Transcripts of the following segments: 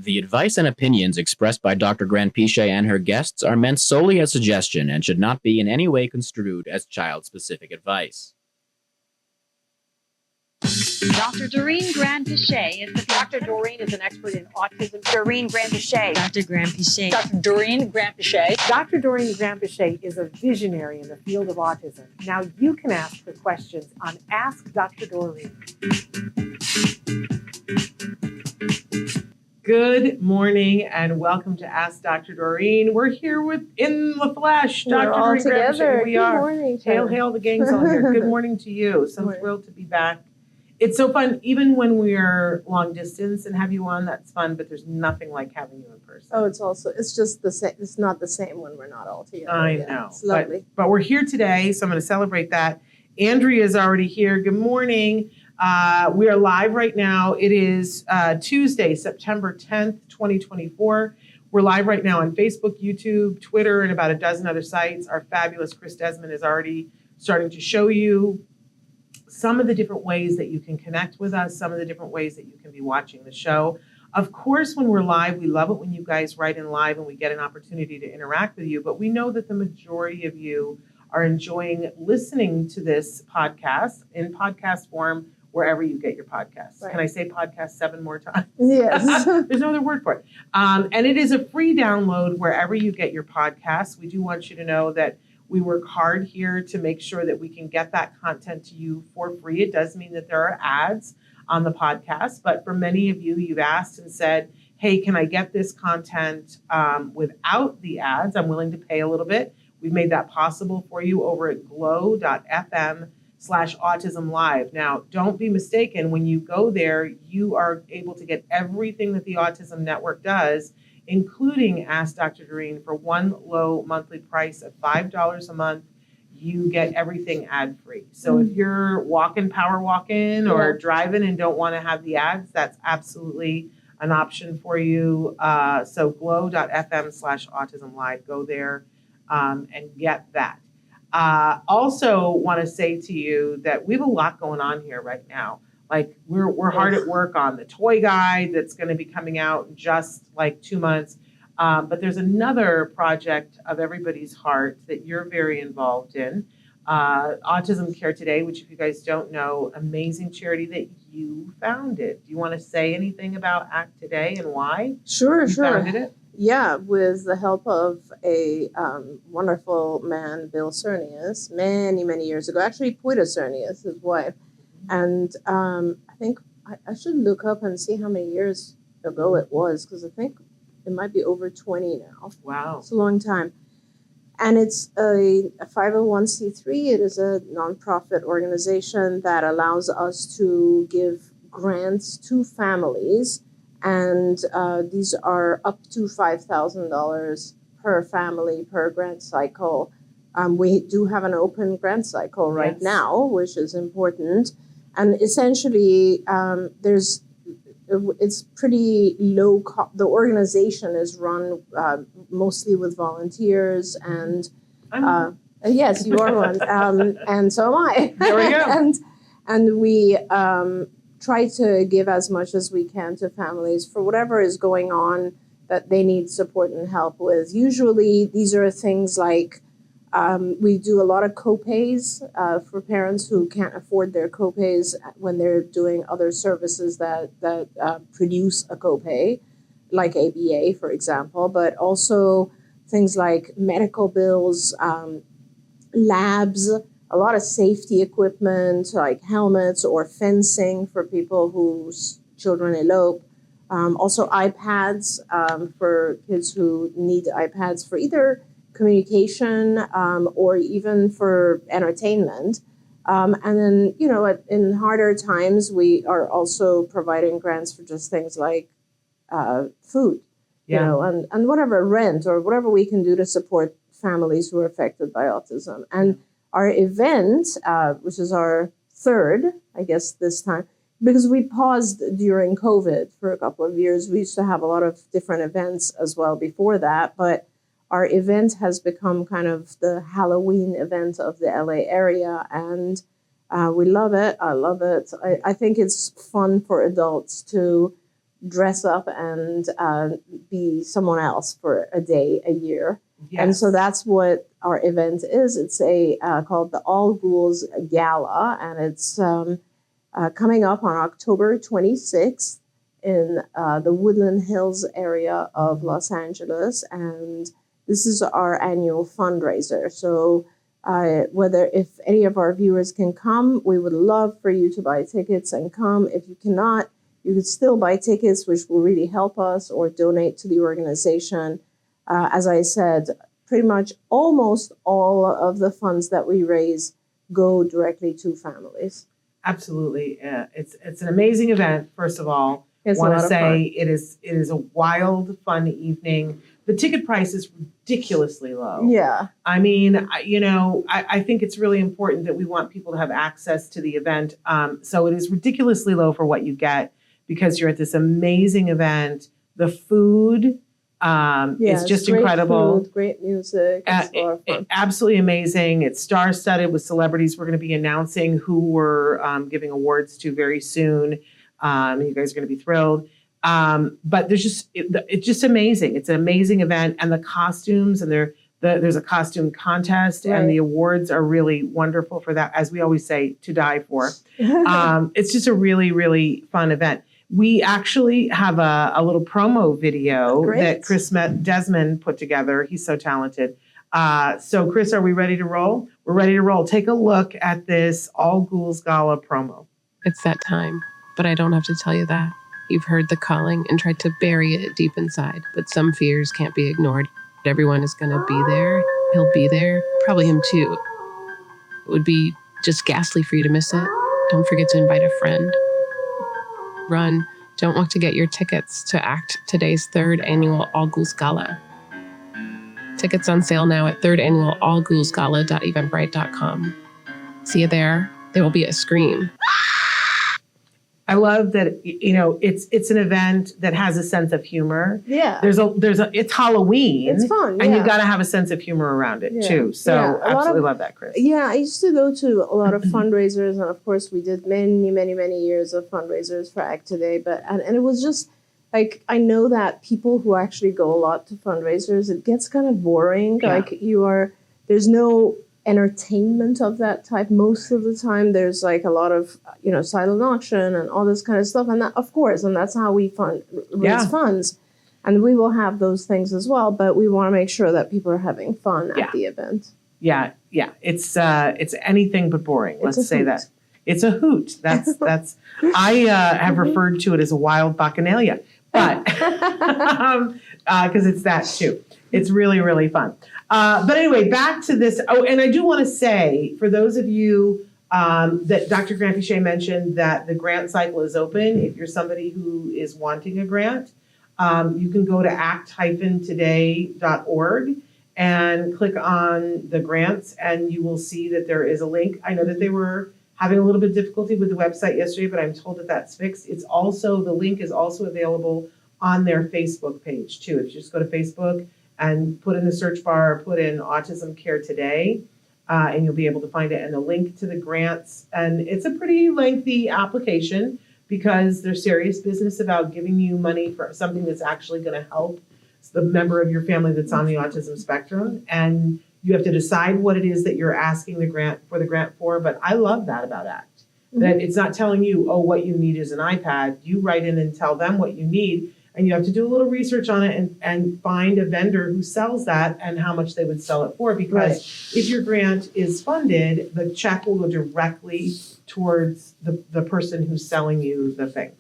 The advice and opinions expressed by Dr. Granpeesheh and her guests are meant solely as suggestion and should not be in any way construed as child-specific advice. Dr. Doreen Granpeesheh is Dr. Doreen is an expert in autism. Doreen Granpeesheh. Dr. Granpeesheh. Dr. Doreen Granpeesheh. Dr. Doreen Granpeesheh is a visionary in the field of autism. Now you can ask her questions on Ask Dr. Doreen. Good morning and welcome to Ask Dr. Doreen. We're here in the flesh, Dr. Doreen Granpeesheh. We are. Morning, Hail, the gang's all here. Good morning to you. So thrilled to be back. It's so fun, even when we are long distance and have you on, that's fun, but there's nothing like having you in person. Oh, it's just the same. It's not the same when we're not all together. I know. It's lovely. But we're here today, so I'm going to celebrate that. Andrea is already here. Good morning. We are live right now. It is Tuesday, September 10th, 2024. We're live right now on Facebook, YouTube, Twitter, and about a dozen other sites. Our fabulous Chris Desmond is already starting to show you some of the different ways that you can connect with us, some of the different ways that you can be watching the show. Of course, when we're live, we love it when you guys write in live and we get an opportunity to interact with you, but we know that the majority of you are enjoying listening to this podcast in podcast form wherever you get your podcasts. Right. Can I say podcast 7 more times? Yes. There's no other word for it. And it is a free download wherever you get your podcasts. We do want you to know that we work hard here to make sure that we can get that content to you for free. It does mean that there are ads on the podcast, but for many of you, you've asked and said, hey, can I get this content without the ads? I'm willing to pay a little bit. We've made that possible for you over at glow.fm/autism live. Now, don't be mistaken. When you go there, you are able to get everything that the Autism Network does, including Ask Dr. Doreen, for one low monthly price of $5 a month. You get everything ad-free. So if you're power walking or driving and don't want to have the ads, that's absolutely an option for you. So glow.fm/autism live, go there and get that. Also want to say to you that we have a lot going on here right now. Like we're hard at work on the toy guide that's going to be coming out in just like 2 months. But there's another project of everybody's heart that you're very involved in. Autism Care Today, which if you guys don't know, amazing charity that you founded. Do you want to say anything about Act Today and why Sure. you founded it? Yeah, with the help of a wonderful man, Bill Cernius, many, many years ago. Actually, Puida Cernius, his wife. And I think I should look up and see how many years ago it was, because I think it might be over 20 now. Wow. It's a long time. And it's a 501c3. It is a nonprofit organization that allows us to give grants to families. And these are up to $5,000 per family per grant cycle. We do have an open grant cycle right now, which is important. And essentially, it's pretty low cost. The organization is run mostly with volunteers, and yes, you are one, and so am I. There we go. and we try to give as much as we can to families for whatever is going on that they need support and help with. Usually, these are things like we do a lot of copays for parents who can't afford their copays when they're doing other services that produce a copay, like ABA, for example, but also things like medical bills, labs, a lot of safety equipment like helmets or fencing for people whose children elope. Also iPads for kids who need iPads for either communication or even for entertainment. And then, in harder times, we are also providing grants for just things like food, and whatever, rent or whatever we can do to support families who are affected by autism. And our event, which is our third, I guess this time, because we paused during COVID for a couple of years. We used to have a lot of different events as well before that, but our event has become kind of the Halloween event of the LA area, and we love it. I love it. I think it's fun for adults to dress up and be someone else for a day, a year. Yes. And so that's what our event is. It's called the All Ghouls Gala, and it's coming up on October 26th in the Woodland Hills area of Los Angeles. And this is our annual fundraiser. So if any of our viewers can come, we would love for you to buy tickets and come. If you cannot, you could still buy tickets, which will really help us, or donate to the organization. As I said, pretty much almost all of the funds that we raise go directly to families. Absolutely. It's an amazing event, first of all. I want to say it is a wild, fun evening. The ticket price is ridiculously low. Yeah. I mean, I think it's really important that we want people to have access to the event. So it is ridiculously low for what you get because you're at this amazing event. The food is just incredible. Food, great music. It's a lot of fun. Absolutely amazing. It's star-studded with celebrities. We're going to be announcing who we're giving awards to very soon. You guys are going to be thrilled. But it's just amazing. It's an amazing event, and the costumes, and there's a costume contest, right. And the awards are really wonderful for that, as we always say, to die for. It's just a really, really fun event. We actually have a little promo video that Chris Desmond put together. He's so talented. So Chris, are we ready to roll? We're ready to roll. Take a look at this All Ghouls Gala promo. It's that time, but I don't have to tell you that. You've heard the calling and tried to bury it deep inside, but some fears can't be ignored. Everyone is going to be there. He'll be there. Probably him too. It would be just ghastly for you to miss it. Don't forget to invite a friend. Run. Don't walk to get your tickets to ACT today's 3rd annual All Ghouls Gala. Tickets on sale now at 3rd annual allghoulsgala.eventbrite.com. See you there. There will be a scream. I love that, it's an event that has a sense of humor. Yeah. It's Halloween. It's fun. And yeah. you've got to have a sense of humor around it too. So absolutely love that, Chris. Yeah, I used to go to a lot of fundraisers, and of course we did many, many, many years of fundraisers for ACT Today. And it was just like, I know that people who actually go a lot to fundraisers, it gets kind of boring. Yeah. Like there's no entertainment of that type most of the time. There's like a lot of silent auction and all this kind of stuff, and that, of course, and that's how we raise funds, and we will have those things as well, but we want to make sure that people are having fun at the event. It's anything but boring. Let's say that it's a hoot. That's I have referred to it as a wild bacchanalia, but because it's that too. It's really, really fun. But anyway, back to this. Oh, and I do want to say, for those of you that Dr. Granpeesheh mentioned that the grant cycle is open. If you're somebody who is wanting a grant, you can go to act-today.org and click on the grants, and you will see that there is a link. I know that they were having a little bit of difficulty with the website yesterday, but I'm told that that's fixed. The link is also available on their Facebook page too. If you just go to Facebook and put in the search bar, put in Autism Care Today, and you'll be able to find it, and a link to the grants. And it's a pretty lengthy application because they're serious business about giving you money for something that's actually going to help the member of your family that's on the autism spectrum. And you have to decide what it is that you're asking the grant for. But I love that about ACT, that it's not telling you, what you need is an iPad. You write in and tell them what you need. And you have to do a little research on it and find a vendor who sells that and how much they would sell it for. Because if your grant is funded, the check will go directly towards the person who's selling you the thing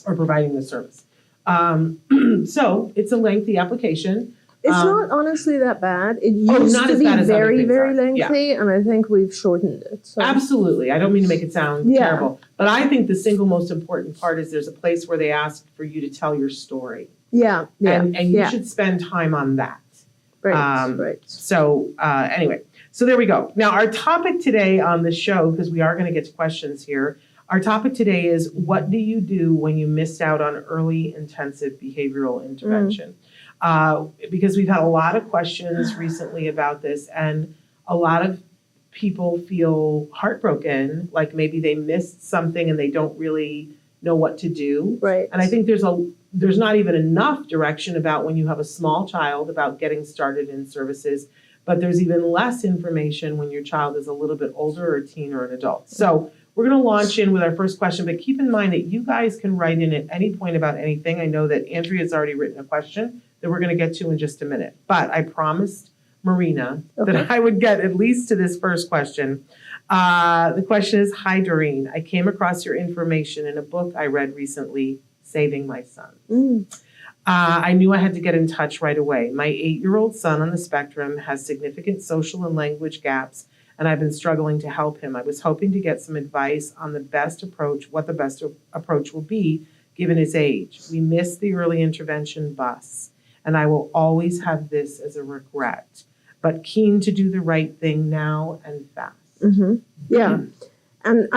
or providing the service. So it's a lengthy application. It's not honestly that bad. It used to be very, very lengthy, and I think we've shortened it. So. Absolutely. I don't mean to make it sound terrible, but I think the single most important part is there's a place where they ask for you to tell your story. Yeah. And you should spend time on that. Right. So anyway, so there we go. Now our topic today on the show, because we are going to get to questions here, our topic today is, what do you do when you missed out on early intensive behavioral intervention? Because we've had a lot of questions recently about this, and a lot of people feel heartbroken, like maybe they missed something and they don't really know what to do. Right. And I think there's not even enough direction about when you have a small child about getting started in services, but there's even less information when your child is a little bit older or a teen or an adult. So we're going to launch in with our first question, but keep in mind that you guys can write in at any point about anything. I know that Andrea's already written a question that we're going to get to in just a minute, but I promised Marina that I would get at least to this first question. The question is, hi, Doreen. I came across your information in a book I read recently, Saving My Son. I knew I had to get in touch right away. My 8-year-old son on the spectrum has significant social and language gaps, and I've been struggling to help him. I was hoping to get some advice on the best approach, what the best approach will be given his age. We missed the early intervention bus, and I will always have this as a regret, but keen to do the right thing now and fast. Yeah. And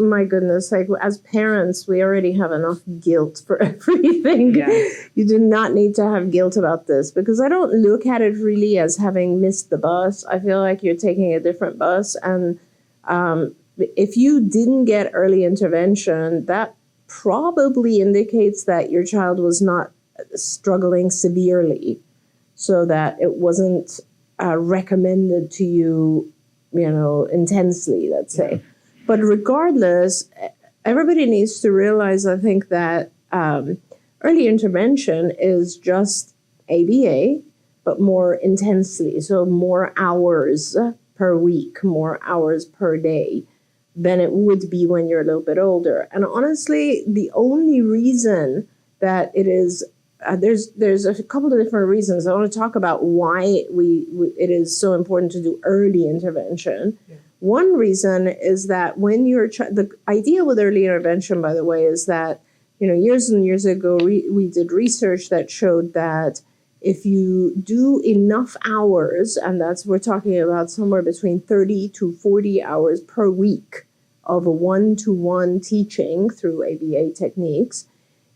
my goodness, like as parents, we already have enough guilt for everything. Yes. You do not need to have guilt about this, because I don't look at it really as having missed the bus. I feel like you're taking a different bus. And if you didn't get early intervention, that probably indicates that your child was not struggling severely, so that it wasn't recommended to you, intensely, let's say. But regardless, everybody needs to realize, I think, that early intervention is just ABA, but more intensely. So more hours per week, more hours per day than it would be when you're a little bit older. And honestly, the only reason that it is, there's a couple of different reasons. I want to talk about why it is so important to do early intervention. Yeah. One reason is that when the idea with early intervention, by the way, is that, years and years ago, we did research that showed that if you do enough hours, and we're talking about somewhere between 30 to 40 hours per week of a one-to-one teaching through ABA techniques,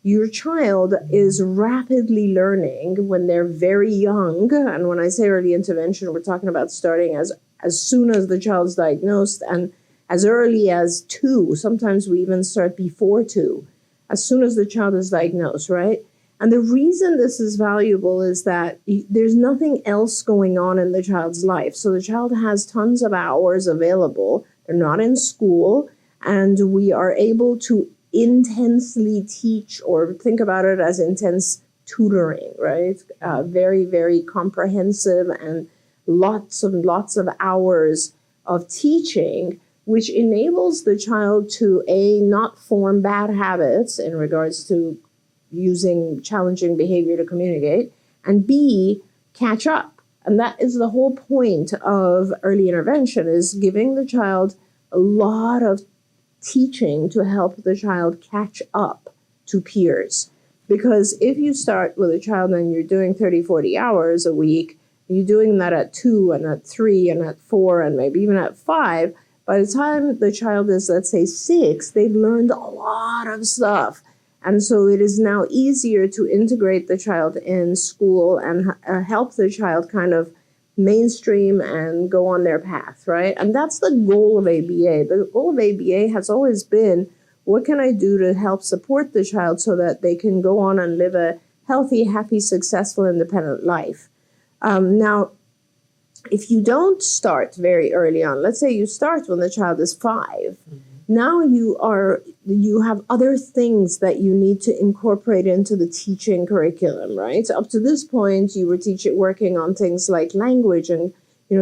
your child is rapidly learning when they're very young. And when I say early intervention, we're talking about starting as soon as the child's diagnosed, and as early as 2. Sometimes we even start before 2, as soon as the child is diagnosed, right? And the reason this is valuable is that there's nothing else going on in the child's life. So the child has tons of hours available. They're not in school, and we are able to intensely teach, or think about it as intense tutoring, right? Very, very comprehensive and lots of hours of teaching, which enables the child to not form bad habits in regards to using challenging behavior to communicate, and B, catch up. And that is the whole point of early intervention, is giving the child a lot of teaching to help the child catch up to peers. Because if you start with a child and you're doing 30, 40 hours a week, you're doing that at 2 and at 3 and at 4 and maybe even at 5. By the time the child is, let's say, 6, they've learned a lot of stuff. And so it is now easier to integrate the child in school and help the child kind of mainstream and go on their path, right? And that's the goal of ABA. The goal of ABA has always been, what can I do to help support the child so that they can go on and live a healthy, happy, successful, independent life? Now, if you don't start very early on, let's say you start when the child is 5, now you have other things that you need to incorporate into the teaching curriculum, right? So up to this point, you were working on things like language and,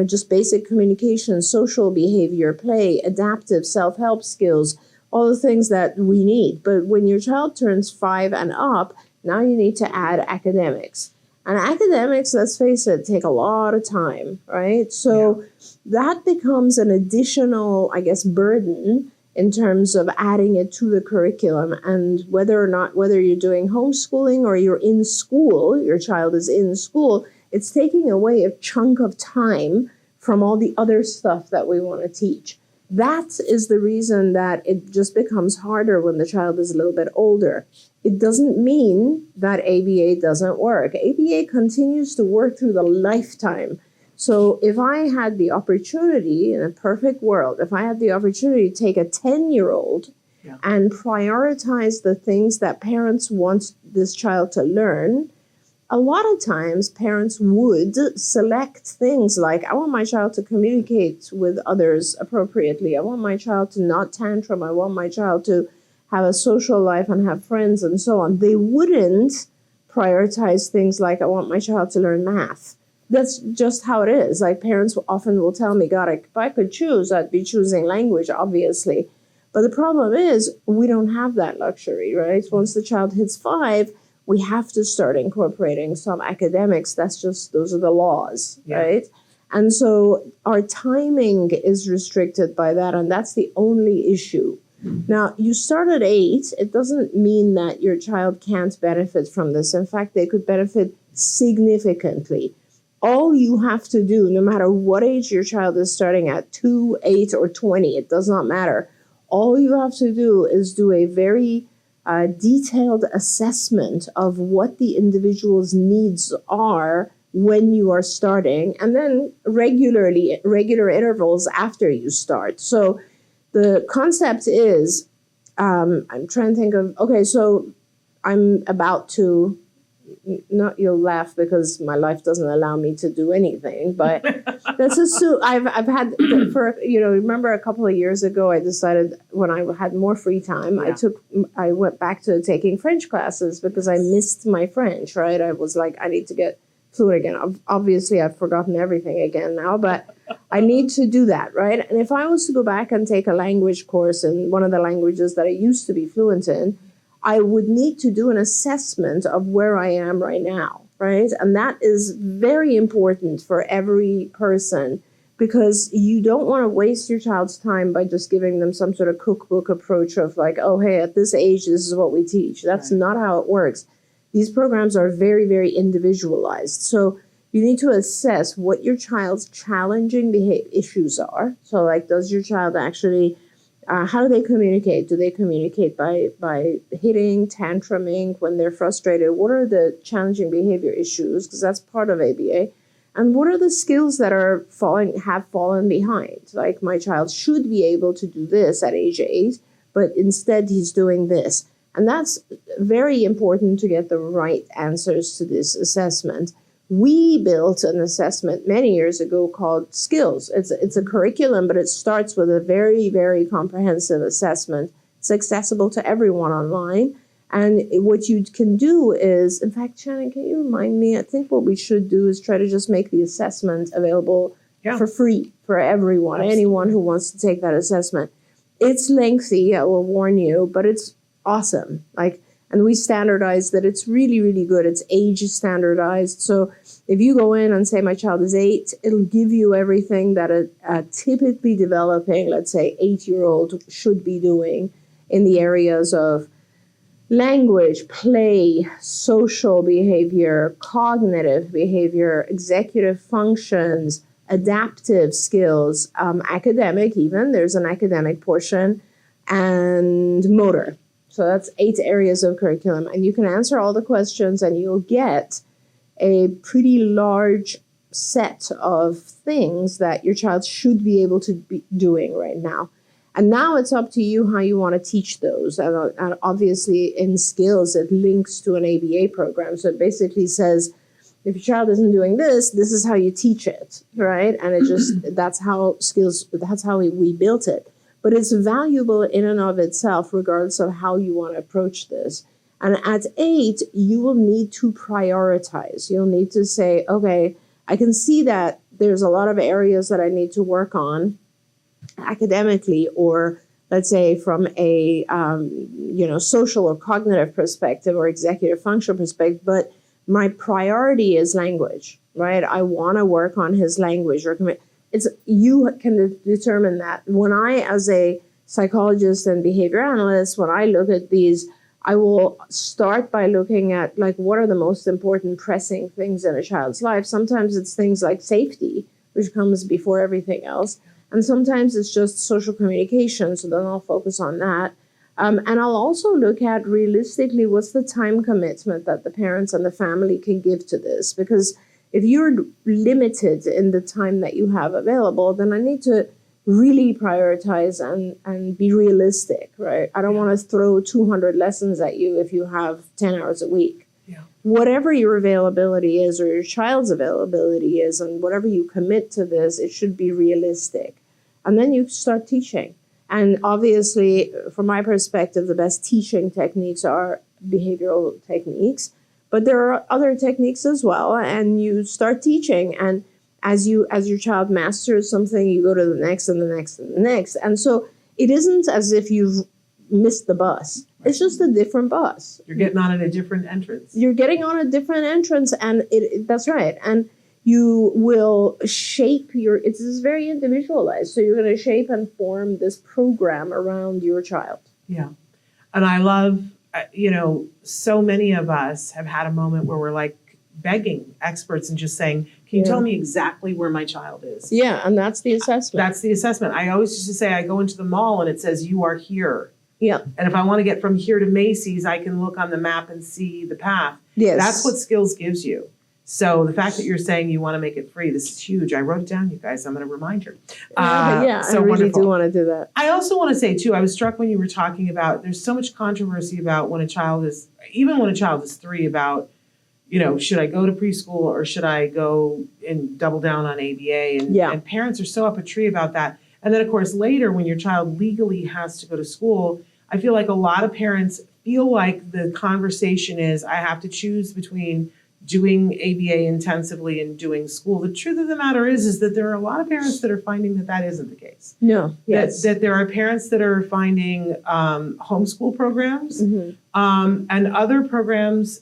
just basic communication, social behavior, play, adaptive, self-help skills, all the things that we need. But when your child turns 5 and up, now you need to add academics. And academics, let's face it, take a lot of time, right? So that becomes an additional, burden in terms of adding it to the curriculum. And whether you're doing homeschooling or you're in school, your child is in school, it's taking away a chunk of time from all the other stuff that we want to teach. That is the reason that it just becomes harder when the child is a little bit older. It doesn't mean that ABA doesn't work. ABA continues to work through the lifetime. So if I had the opportunity, in a perfect world, if I had the opportunity to take a 10-year-old Yeah. and prioritize the things that parents want this child to learn, a lot of times parents would select things like, I want my child to communicate with others appropriately. I want my child to not tantrum. I want my child to have a social life and have friends and so on. They wouldn't prioritize things like, I want my child to learn math. That's just how it is. Like, parents often will tell me, God, if I could choose, I'd be choosing language, obviously. But the problem is we don't have that luxury, right? Once the child hits 5, we have to start incorporating some academics. Those are the laws, Yeah. right? And so our timing is restricted by that, and that's the only issue. Now, you start at 8, it doesn't mean that your child can't benefit from this. In fact, they could benefit significantly. All you have to do, no matter what age your child is starting at, 2, 8, or 20, it does not matter. All you have to do is do a very detailed assessment of what the individual's needs are when you are starting, and then regular intervals after you start. So the concept is, I'm trying to think of, okay, so I'm about to, not, you'll laugh because my life doesn't allow me to do anything, but let's assume I've had, remember a couple of years ago, I decided when I had more free time, Yeah. I went back to taking French classes because I missed my French, right? I was like, I need to get fluent again. Obviously, I've forgotten everything again now, but I need to do that, right? And if I was to go back and take a language course in one of the languages that I used to be fluent in, I would need to do an assessment of where I am right now, right? And that is very important for every person, because you don't want to waste your child's time by just giving them some sort of cookbook approach of like, oh, hey, at this age, this is what we teach. That's Right. not how it works. These programs are very, very individualized. So you need to assess what your child's challenging issues are. So like, does your child actually, how do they communicate? Do they communicate by hitting, tantruming when they're frustrated? What are the challenging behavior issues? Because that's part of ABA. And what are the skills that have fallen behind? Like, my child should be able to do this at age 8, but instead he's doing this. And that's very important to get the right answers to this assessment. We built an assessment many years ago called Skills. It's a curriculum, but it starts with a very, very comprehensive assessment. It's accessible to everyone online. And what you can do is, in fact, Shannon, can you remind me? I think what we should do is try to just make the assessment available for free for everyone, Absolutely. anyone who wants to take that assessment. It's lengthy, I will warn you, but it's awesome. And we standardized that. It's really, really good. It's age standardized. So if you go in and say, my child is 8, it'll give you everything that a typically developing, let's say, 8-year-old should be doing in the areas of language, play, social behavior, cognitive behavior, executive functions, adaptive skills, academic even. There's an academic portion, and motor. So that's 8 areas of curriculum. And you can answer all the questions and you'll get a pretty large set of things that your child should be able to be doing right now. And now it's up to you how you want to teach those. And obviously in Skills, it links to an ABA program. So it basically says, if your child isn't doing this, this is how you teach it, right? And it just, that's how we built it. But it's valuable in and of itself, regardless of how you want to approach this. And at 8, you will need to prioritize. You'll need to say, okay, I can see that there's a lot of areas that I need to work on academically, or let's say from a social or cognitive perspective or executive function perspective, but my priority is language, right? I want to work on his language. You can determine that. When I, as a psychologist and behavior analyst, when I look at these, I will start by looking at, like, what are the most important pressing things in a child's life. Sometimes it's things like safety, which comes before everything else. And sometimes it's just social communication. So then I'll focus on that. And I'll also look at, realistically, what's the time commitment that the parents and the family can give to this? Because if you're limited in the time that you have available, then I need to really prioritize and be realistic, right? I don't want to throw 200 lessons at you if you have 10 hours a week. Yeah. Whatever your availability is or your child's availability is, and whatever you commit to this, it should be realistic. And then you start teaching. And obviously, from my perspective, the best teaching techniques are behavioral techniques, but there are other techniques as well. And you start teaching, and as your child masters something, you go to the next and the next and the next. And so it isn't as if you've missed the bus. It's just a different bus. You're getting on at a different entrance. You're getting on a different entrance, and that's right. And you will shape it is very individualized. So you're going to shape and form this program around your child. Yeah. And I love, so many of us have had a moment where we're like begging experts and just saying, can you tell me exactly where my child is? Yeah, and that's the assessment. That's the assessment. I always used to say, I go into the mall and it says, you are here. Yeah. And if I want to get from here to Macy's, I can look on the map and see the path. Yes. That's what skills gives you. So the fact that you're saying you want to make it free, this is huge. I wrote it down, you guys. I'm going to remind you. So I really wonderful. do want to do that. I also want to say, too, I was struck when you were talking about, there's so much controversy about even when a child is 3, about, should I go to preschool or should I go and double down on ABA? And parents are so up a tree about that. And then, of course, later when your child legally has to go to school, I feel like a lot of parents feel like the conversation is, I have to choose between doing ABA intensively and doing school. The truth of the matter is that there are a lot of parents that are finding that isn't the case. No, yes. That there are parents that are finding homeschool programs and other programs,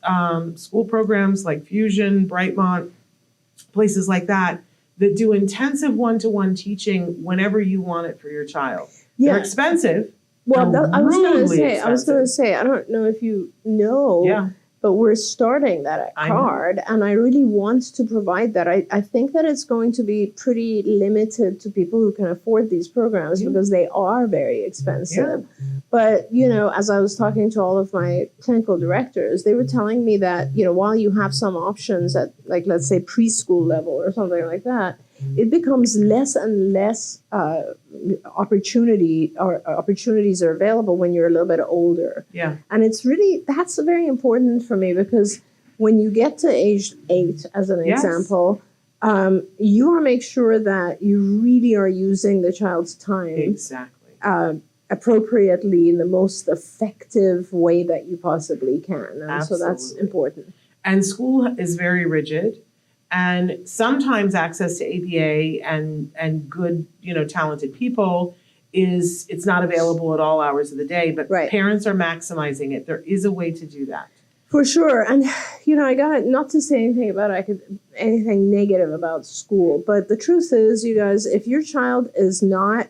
school programs like Fusion, Brightmont, places like that do intensive one-to-one teaching whenever you want it for your child. They're expensive. Well, I was going to say, I don't know if you know, but we're starting that at CARD, and I really want to provide that. I think that it's going to be pretty limited to people who can afford these programs because they are very expensive. Yeah. But, as I was talking to all of my clinical directors, they were telling me that, while you have some options at, like, let's say preschool level or something like that, it becomes less and less opportunities are available when you're a little bit older. Yeah. And that's very important for me because when you get to age 8, as an example, you want to make sure that you really are using the child's time appropriately in the most effective way that you possibly can. And so that's important. And school is very rigid. And sometimes access to ABA and good, talented people it's not available at all hours of the day, but parents are maximizing it. There is a way to do that. For sure. And, I got not to say anything negative about school, but the truth is, you guys, if your child is not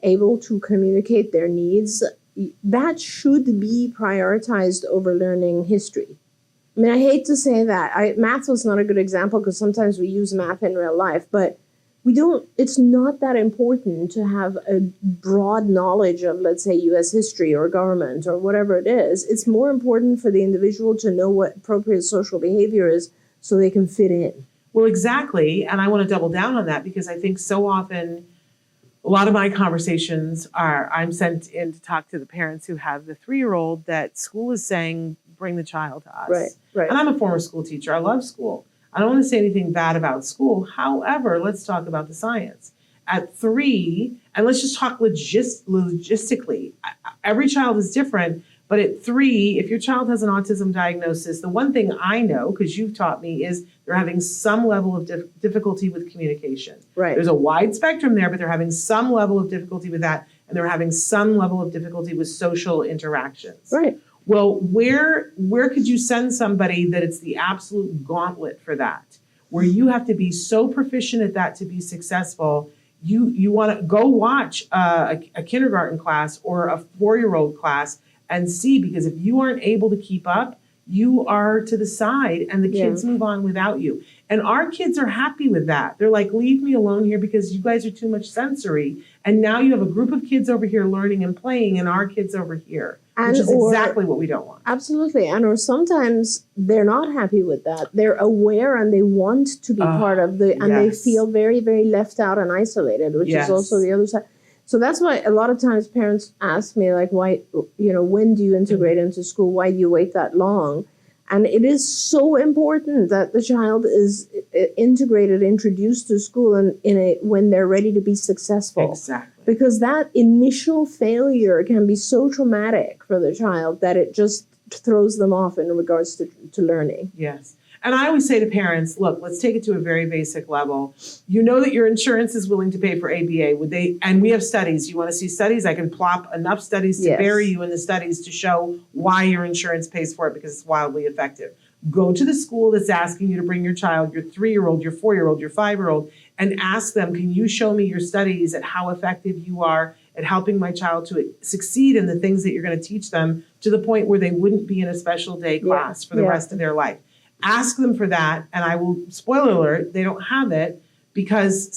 able to communicate their needs, that should be prioritized over learning history. I mean, I hate to say that. Math was not a good example because sometimes we use math in real life, but it's not that important to have a broad knowledge of, let's say, U.S. history or government or whatever it is. It's more important for the individual to know what appropriate social behavior is so they can fit in. Well, exactly. And I want to double down on that because I think so often a lot of my conversations I'm sent in to talk to the parents who have the 3-year-old that school is saying, bring the child to us. Right. And I'm a former school teacher. I love school. I don't want to say anything bad about school. However, let's talk about the science. At 3, and let's just talk logistically. Every child is different, but at 3, if your child has an autism diagnosis, the one thing I know, because you've taught me, is they're having some level of difficulty with communication. Right. There's a wide spectrum there, but they're having some level of difficulty with that, and they're having some level of difficulty with social interactions. Right. Well, where could you send somebody that it's the absolute gauntlet for that, where you have to be so proficient at that to be successful? You want to go watch a kindergarten class or a 4-year-old class and see, because if you aren't able to keep up, you are to the side and the kids move on without you. And our kids are happy with that. They're like, leave me alone here because you guys are too much sensory. And now you have a group of kids over here learning and playing and our kids over here, which is exactly what we don't want. Absolutely. And or sometimes they're not happy with that. They're aware and they want to be part of and they feel very, very left out and isolated, which is also the other side. So that's why a lot of times parents ask me, like, why, when do you integrate into school? Why do you wait that long? And it is so important that the child is integrated, introduced to school when they're ready to be successful. Exactly. Because that initial failure can be so traumatic for the child that it just throws them off in regards to learning. Yes. And I always say to parents, look, let's take it to a very basic level. You know that your insurance is willing to pay for ABA. And we have studies. You want to see studies? I can plop enough studies to bury you in the studies to show why your insurance pays for it, because it's wildly effective. Go to the school that's asking you to bring your child, your 3-year-old, your 4-year-old, your 5-year-old, and ask them, can you show me your studies at how effective you are at helping my child to succeed in the things that you're going to teach them to the point where they wouldn't be in a special day class for the rest of their life. Ask them for that, and I will, spoiler alert, they don't have it because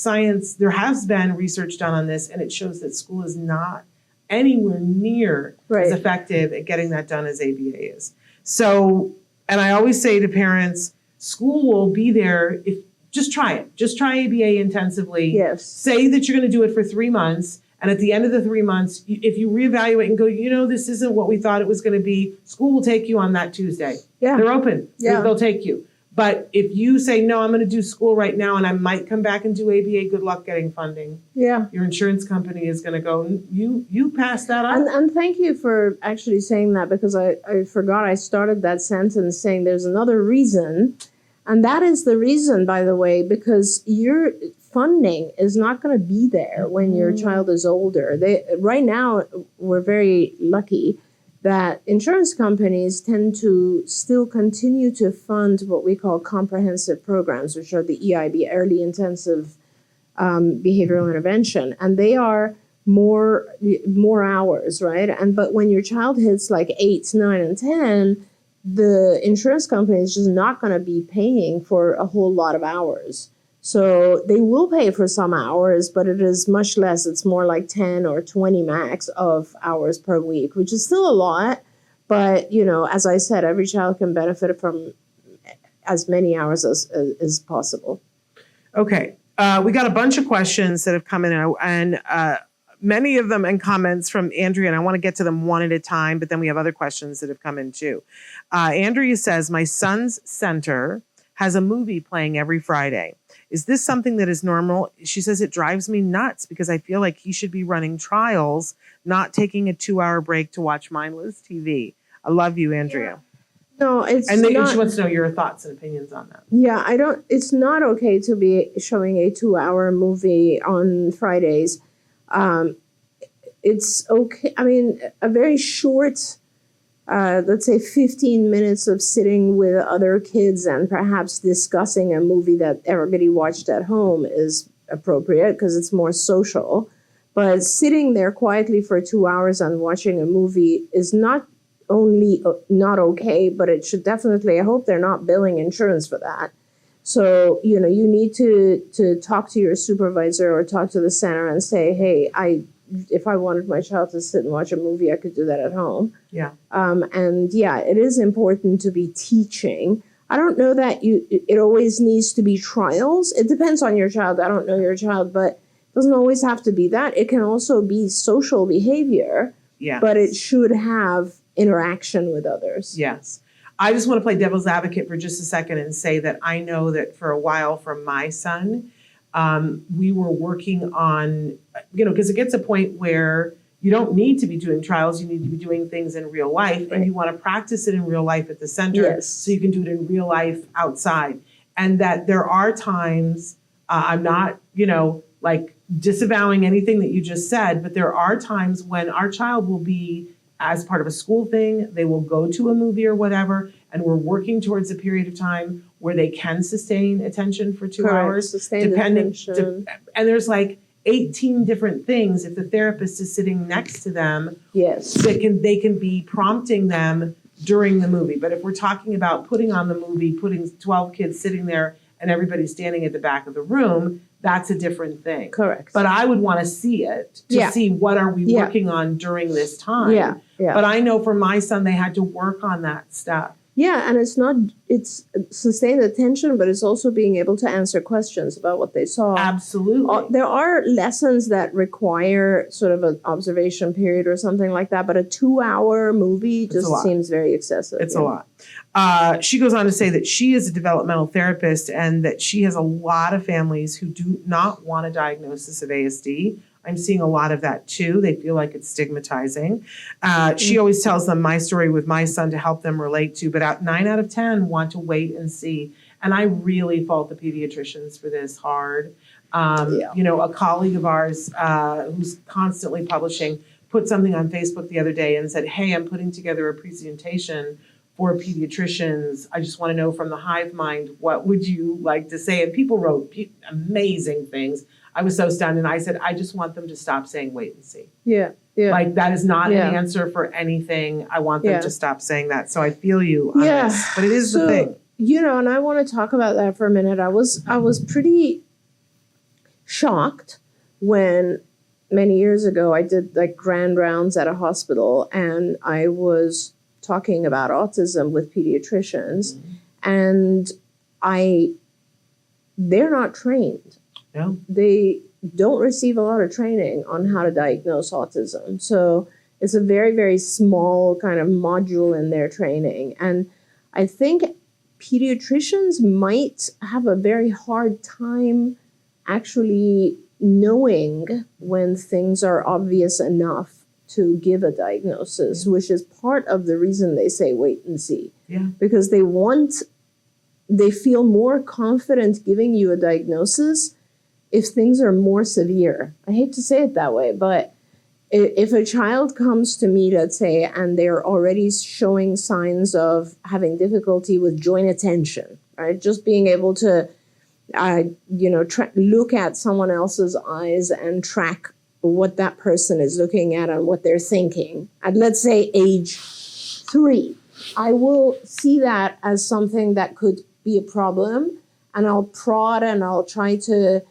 there has been research done on this, and it shows that school is not anywhere near as effective at getting that done as ABA is. So, and I always say to parents, school will be there if, just try it. Just try ABA intensively. Yes. Say that you're going to do it for 3 months. And at the end of the 3 months, if you reevaluate and go, this isn't what we thought it was going to be, school will take you on that Tuesday. Yeah. They're open. Yeah. They'll take you. But if you say, no, I'm going to do school right now and I might come back and do ABA, good luck getting funding. Yeah. Your insurance company is going to go, you pass that up. And thank you for actually saying that, because I forgot I started that sentence saying there's another reason. And that is the reason, by the way, because your funding is not going to be there when your child is older. Right now, we're very lucky that insurance companies tend to still continue to fund what we call comprehensive programs, which are the EIB, Early Intensive Behavioral Intervention. And they are more hours, right? But when your child hits like 8, 9, and 10, the insurance company is just not going to be paying for a whole lot of hours. So they will pay for some hours, but it is much less. It's more like 10 or 20 max of hours per week, which is still a lot. But, as I said, every child can benefit from as many hours as possible. Okay. We got a bunch of questions that have come in, and many of them and comments from Andrea, and I want to get to them one at a time, but then we have other questions that have come in too. Andrea says, my son's center has a movie playing every Friday. Is this something that is normal? She says, it drives me nuts because I feel like he should be running trials, not taking a 2-hour break to watch mindless TV. I love you, Andrea. No, it's and not. She wants to know your thoughts and opinions on that. Yeah, it's not okay to be showing a 2-hour movie on Fridays. It's okay. I mean, a very short, let's say 15 minutes of sitting with other kids and perhaps discussing a movie that everybody watched at home is appropriate because it's more social. But sitting there quietly for 2 hours and watching a movie is not only not okay, but it should definitely, I hope they're not billing insurance for that. So, you need to talk to your supervisor or talk to the center and say, hey, if I wanted my child to sit and watch a movie, I could do that at home. Yeah. It is important to be teaching. I don't know that it always needs to be trials. It depends on your child. I don't know your child, but it doesn't always have to be that. It can also be social behavior, but it should have interaction with others. Yes. I just want to play devil's advocate for just a second and say that I know that for a while from my son, we were working on, because it gets a point where you don't need to be doing trials. You need to be doing things in real life, and you want to practice it in real life at the center so you can do it in real life outside. And that there are times, I'm not, like disavowing anything that you just said, but there are times when our child will be as part of a school thing, they will go to a movie or whatever, and we're working towards a period of time where they can sustain attention for 2 hours. And there's like 18 different things if the therapist is sitting next to them. Yes. They can be prompting them during the movie. But if we're talking about putting on the movie, putting 12 kids sitting there and everybody's standing at the back of the room, that's a different thing. Correct. But I would want to see it to see what are we working on during this time. Yeah. But I know for my son, they had to work on that stuff. Yeah, and it's sustained attention, but it's also being able to answer questions about what they saw. Absolutely. There are lessons that require sort of an observation period or something like that, but a 2-hour movie just seems very excessive. It's a lot. She goes on to say that she is a developmental therapist and that she has a lot of families who do not want a diagnosis of ASD. I'm seeing a lot of that too. They feel like it's stigmatizing. She always tells them my story with my son to help them relate to, but 9 out of 10 want to wait and see. And I really fault the pediatricians for this hard. You know, a colleague of ours who's constantly publishing put something on Facebook the other day and said, hey, I'm putting together a presentation for pediatricians. I just want to know from the hive mind, what would you like to say? And people wrote amazing things. I was so stunned. And I said, I just want them to stop saying wait and see. Yeah. Like that is not an answer for anything. I want them to stop saying that. So I feel you on this, but it is the thing. You know, and I want to talk about that for a minute. I was pretty shocked when many years ago I did like grand rounds at a hospital and I was talking about autism with pediatricians and they're not trained. No. They don't receive a lot of training on how to diagnose autism. So it's a very, very small kind of module in their training. And I think pediatricians might have a very hard time actually knowing when things are obvious enough to give a diagnosis, which is part of the reason they say wait and see. Yeah. Because they feel more confident giving you a diagnosis if things are more severe. I hate to say it that way, but if a child comes to me, let's say, and they're already showing signs of having difficulty with joint attention, right? Just being able to, look at someone else's eyes and track what that person is looking at and what they're thinking. At, let's say, age 3, I will see that as something that could be a problem, and I'll prod and I'll try to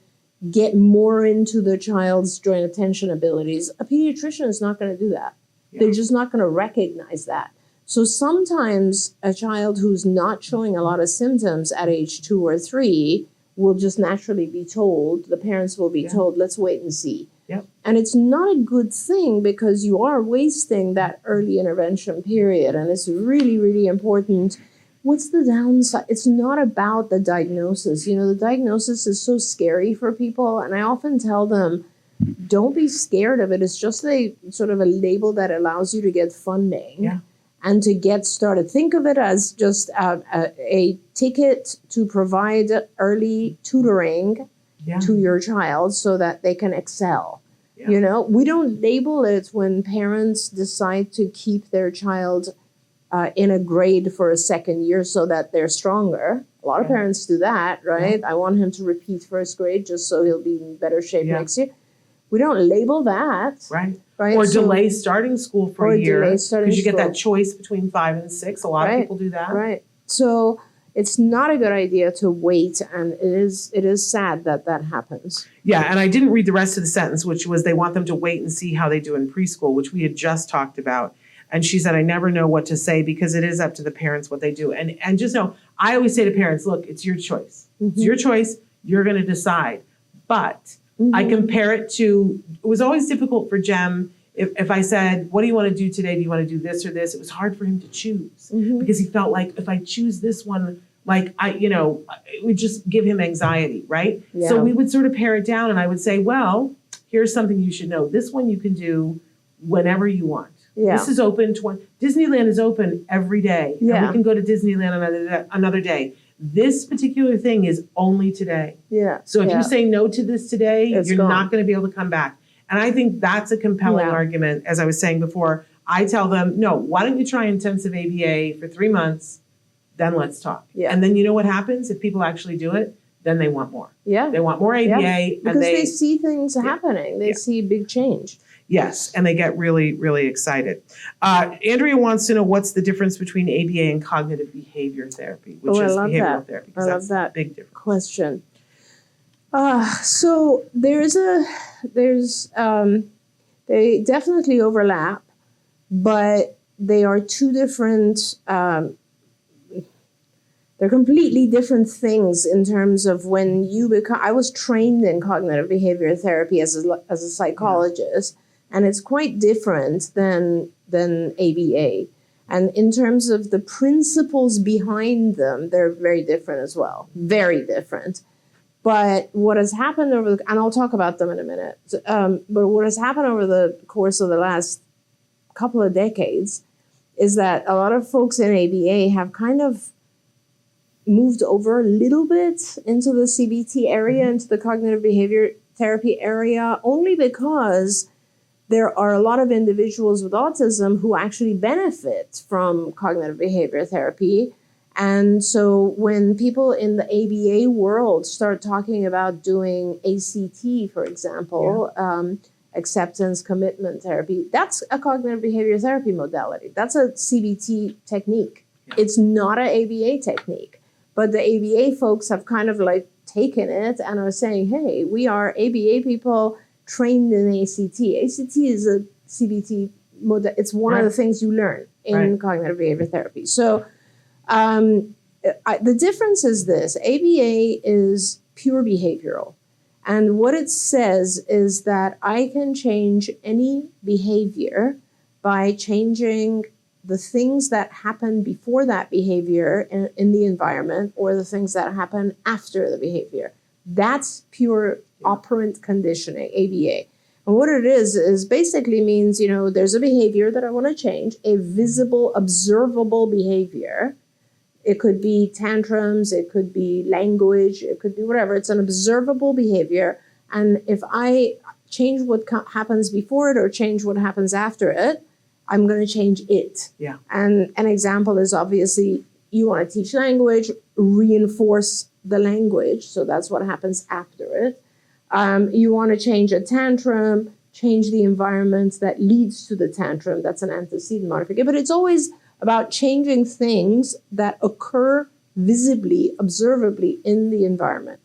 get more into the child's joint attention abilities. A pediatrician is not going to do that. Yeah. They're just not going to recognize that. So sometimes a child who's not showing a lot of symptoms at age 2 or 3 will just naturally be told, the parents will be told, let's wait and see. Yep. And it's not a good thing because you are wasting that early intervention period. And it's really, really important. What's the downside? It's not about the diagnosis. You know, the diagnosis is so scary for people. And I often tell them, don't be scared of it. It's just a sort of a label that allows you to get funding and to get started. Think of it as just a ticket to provide early tutoring to your child so that they can excel. Yeah. You know, we don't label it when parents decide to keep their child in a grade for a second year so that they're stronger. A lot of parents do that, right? Yeah. I want him to repeat first grade just so he'll be in better shape next year. We don't label that. Right. Or delay starting school for a year because you get that choice between 5 and 6. A lot of people do that. Right. So it's not a good idea to wait, and it is sad that that happens. Yeah, and I didn't read the rest of the sentence, which was they want them to wait and see how they do in preschool, which we had just talked about. And she said, I never know what to say because it is up to the parents what they do. And just know, I always say to parents, look, it's your choice. Mm-hmm. It's your choice. You're going to decide. But I compare it to, it was always difficult for Jem. If I said, what do you want to do today? Do you want to do this or this? It was hard for him to choose because he felt like if I choose this one, like it would just give him anxiety, right? Yeah. So we would sort of pare it down and I would say, well, here's something you should know. This one you can do whenever you want. Yeah. This is open. Disneyland is open every day. Yeah. And we can go to Disneyland another day. This particular thing is only today. Yeah. So if you say no to this today, you're not going to be able to come back. And I think that's a compelling argument. As I was saying before, I tell them, no, why don't you try intensive ABA for 3 months? Then let's talk. Yeah. And then you know what happens if people actually do it? Then they want more. Yeah. They want more ABA. Because they see things happening. They see big change. Yes, and they get really, really excited. Andrea wants to know what's the difference between ABA and cognitive behavior therapy, which is behavioral therapy. I love that a big difference. question. So they definitely overlap, but they are two different, they're completely different things in terms of when you become. I was trained in cognitive behavior therapy as a psychologist, and it's quite different than ABA. And in terms of the principles behind them, they're very different as well, very different. But what has happened and I'll talk about them in a minute, but what has happened over the course of the last couple of decades is that a lot of folks in ABA have kind of moved over a little bit into the CBT area, into the cognitive behavior therapy area, only because there are a lot of individuals with autism who actually benefit from cognitive behavior therapy. And so when people in the ABA world start talking about doing ACT, for example, acceptance commitment therapy, that's a cognitive behavior therapy modality. That's a CBT technique. Yeah. It's not an ABA technique. But the ABA folks have kind of like taken it and are saying, hey, we are ABA people trained in ACT. ACT is a CBT model. It's one of the things you learn in cognitive behavior therapy. So the difference is this. ABA is pure behavioral. And what it says is that I can change any behavior by changing the things that happen before that behavior in the environment or the things that happen after the behavior. That's pure operant conditioning, ABA. And what it is basically means, there's a behavior that I want to change, a visible, observable behavior. It could be tantrums, it could be language, it could be whatever. It's an observable behavior. And if I change what happens before it or change what happens after it, I'm going to change it. Yeah. And an example is obviously you want to teach language, reinforce the language. So that's what happens after it. You want to change a tantrum, change the environment that leads to the tantrum. That's an antecedent modification. But it's always about changing things that occur visibly, observably in the environment.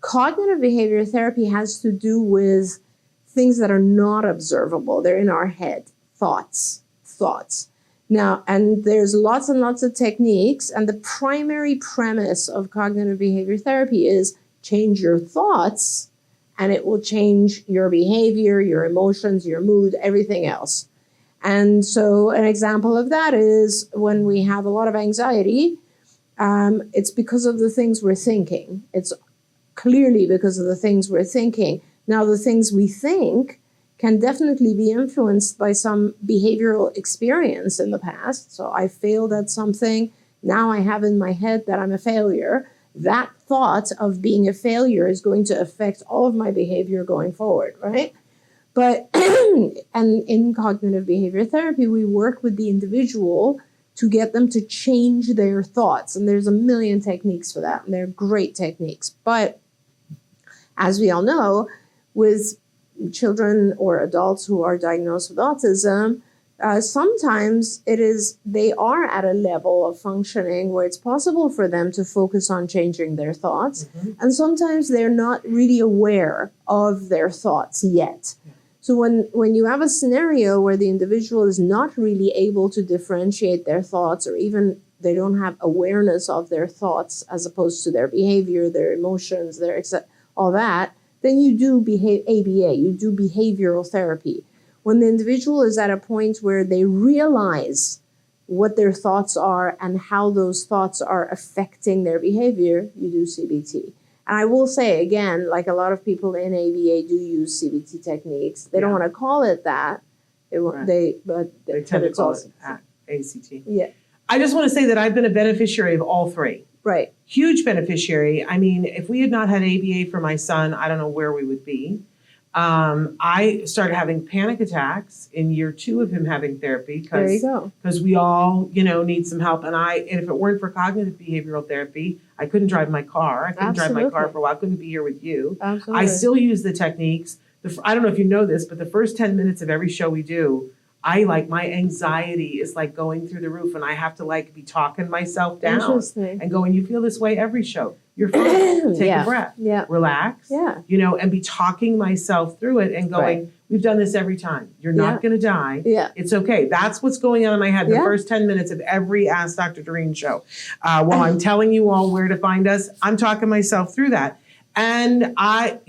Cognitive behavior therapy has to do with things that are not observable. They're in our head. Thoughts. Now, and there's lots and lots of techniques, and the primary premise of cognitive behavior therapy is change your thoughts, and it will change your behavior, your emotions, your mood, everything else. And so an example of that is when we have a lot of anxiety, it's because of the things we're thinking. It's clearly because of the things we're thinking. Now, the things we think can definitely be influenced by some behavioral experience in the past. So I failed at something. Now I have in my head that I'm a failure. That thought of being a failure is going to affect all of my behavior going forward, right? But, and in cognitive behavior therapy, we work with the individual to get them to change their thoughts. And there's a million techniques for that, and they're great techniques. But as we all know, with children or adults who are diagnosed with autism, sometimes they are at a level of functioning where it's possible for them to focus on changing their thoughts. Mm-hmm. And sometimes they're not really aware of their thoughts yet. Yeah. So when you have a scenario where the individual is not really able to differentiate their thoughts, or even they don't have awareness of their thoughts as opposed to their behavior, their emotions, all that, then you do ABA, you do behavioral therapy. When the individual is at a point where they realize what their thoughts are and how those thoughts are affecting their behavior, you do CBT. And I will say, again, like a lot of people in ABA do use CBT techniques. They don't want to call it that. They tend to call it ACT. Yeah. I just want to say that I've been a beneficiary of all three. Right. Huge beneficiary. I mean, if we had not had ABA for my son, I don't know where we would be. I started having panic attacks in year 2 of him having therapy because we all, need some help. And if it weren't for cognitive behavioral therapy, I couldn't drive my car. I couldn't drive my car for a while. I couldn't be here with you. Absolutely. I still use the techniques I don't know if you know this, but the first 10 minutes of every show we do, my anxiety is like going through the roof, and I have to like be talking myself down Interesting. and going, you feel this way every show. You're fine. Take Yeah. a breath. Yeah. Relax. Yeah. And be talking myself through it and going, Right. we've done this every time. You're not going to die. Yeah. It's okay. That's what's going on in my head the Yeah. first 10 minutes of every Ask Dr. Doreen show. While I'm telling you all where to find us, I'm talking myself through that. And I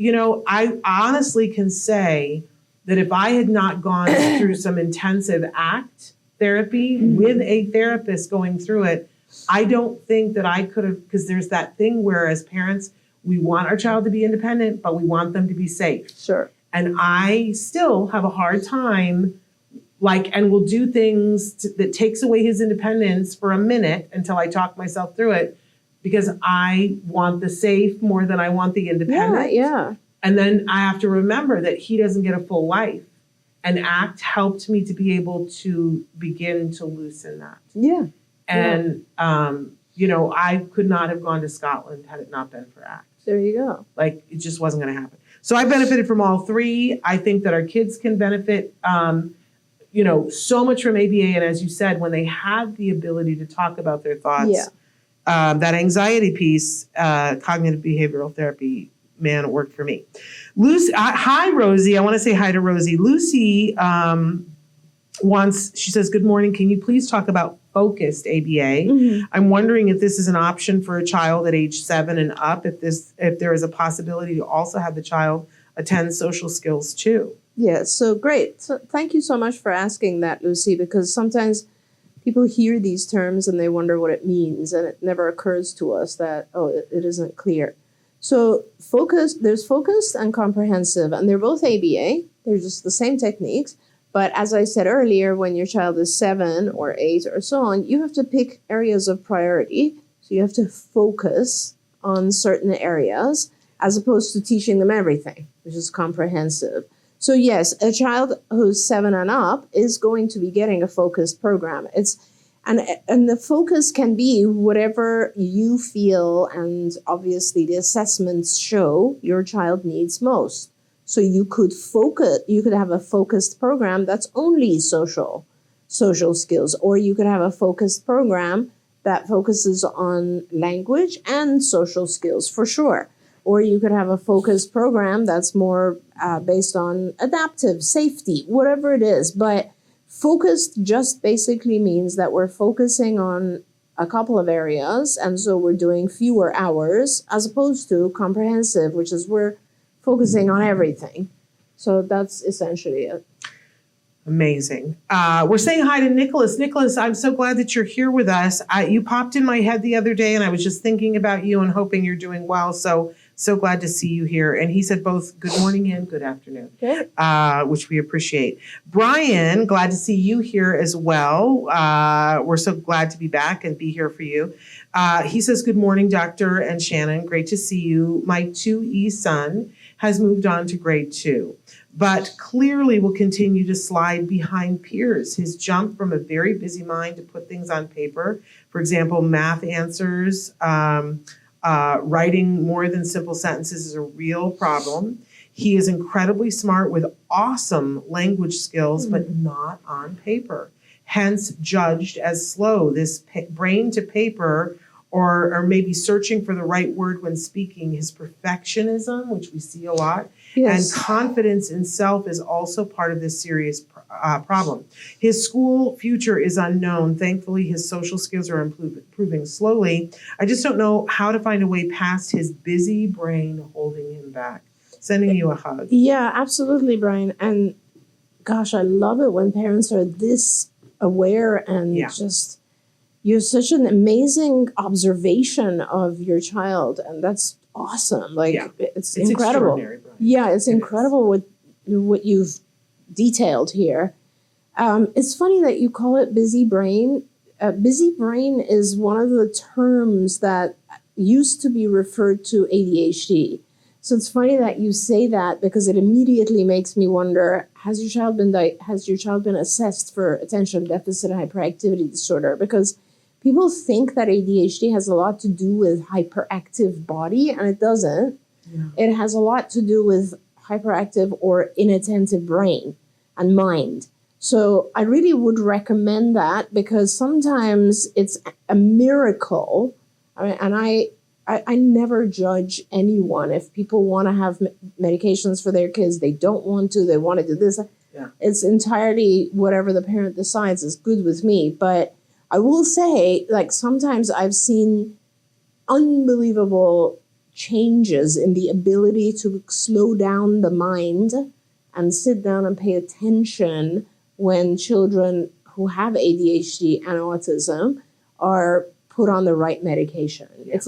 honestly can say that if I had not gone through some intensive ACT therapy with a therapist going through it, I don't think that I could have, because there's that thing where as parents, we want our child to be independent, but we want them to be safe. Sure. And I still have a hard time, and will do things that takes away his independence for a minute until I talk myself through it, because I want the safe more than I want the independent. Yeah. And then I have to remember that he doesn't get a full life. And ACT helped me to be able to begin to loosen that. Yeah. And, I could not have gone to Scotland had it not been for ACT. There you go. It just wasn't going to happen. So I benefited from all three. I think that our kids can benefit, so much from ABA. And as you said, when they have the ability to talk about their thoughts, that anxiety piece, cognitive behavioral therapy, man, it worked for me. Lucy, hi, Rosie. I want to say hi to Rosie. Lucy she says, good morning. Can you please talk about focused ABA? Mm-hmm. I'm wondering if this is an option for a child at age 7 and up, if there is a possibility to also have the child attend social skills too. Yeah, so great. So thank you so much for asking that, Lucy, because sometimes people hear these terms and they wonder what it means, and it never occurs to us that, it isn't clear. So there's focused and comprehensive, and they're both ABA. They're just the same techniques. But as I said earlier, when your child is 7 or 8 or so on, you have to pick areas of priority. So you have to focus on certain areas as opposed to teaching them everything, which is comprehensive. So yes, a child who's 7 and up is going to be getting a focused program. And the focus can be whatever you feel, and obviously the assessments show your child needs most. So you could have a focused program that's only social skills, or you could have a focused program that focuses on language and social skills for sure. Or you could have a focused program that's more based on adaptive safety, whatever it is. But focused just basically means that we're focusing on a couple of areas, and so we're doing fewer hours, as opposed to comprehensive, which is we're focusing on everything. So that's essentially it. Amazing. We're saying hi to Nicholas. Nicholas, I'm so glad that you're here with us. You popped in my head the other day, and I was just thinking about you and hoping you're doing well. So glad to see you here. And he said both good morning and good afternoon, which we appreciate. Brian, glad to see you here as well. We're so glad to be back and be here for you. He says, good morning, Dr. and Shannon. Great to see you. My 2E son has moved on to grade 2, but clearly will continue to slide behind peers. His jump from a very busy mind to put things on paper, for example, math answers, writing more than simple sentences, is a real problem. He is incredibly smart with awesome language skills, but not on paper, hence judged as slow. This brain to paper, or maybe searching for the right word when speaking, his perfectionism, which we see a lot, and confidence in self is also part of this serious problem. His school future is unknown. Thankfully, his social skills are improving slowly. I just don't know how to find a way past his busy brain holding him back. Sending you a hug. Yeah, absolutely, Brian. And gosh, I love it when parents are this aware and just, you have such an amazing observation of your child, and that's awesome. It's incredible. Yeah, it's incredible what you've detailed here. It's funny that you call it busy brain. Busy brain is one of the terms that used to be referred to ADHD. So it's funny that you say that, because it immediately makes me wonder, has your child been assessed for attention deficit hyperactivity disorder? Because people think that ADHD has a lot to do with hyperactive body, and it doesn't. Yeah. It has a lot to do with hyperactive or inattentive brain and mind. So I really would recommend that, because sometimes it's a miracle. I mean, and I never judge anyone. If people want to have medications for their kids, they don't want to, they want to do this. Yeah. It's entirely whatever the parent decides is good with me. But I will say, like, sometimes I've seen unbelievable changes in the ability to slow down the mind and sit down and pay attention when children who have ADHD and autism are put on the right medication. Yeah.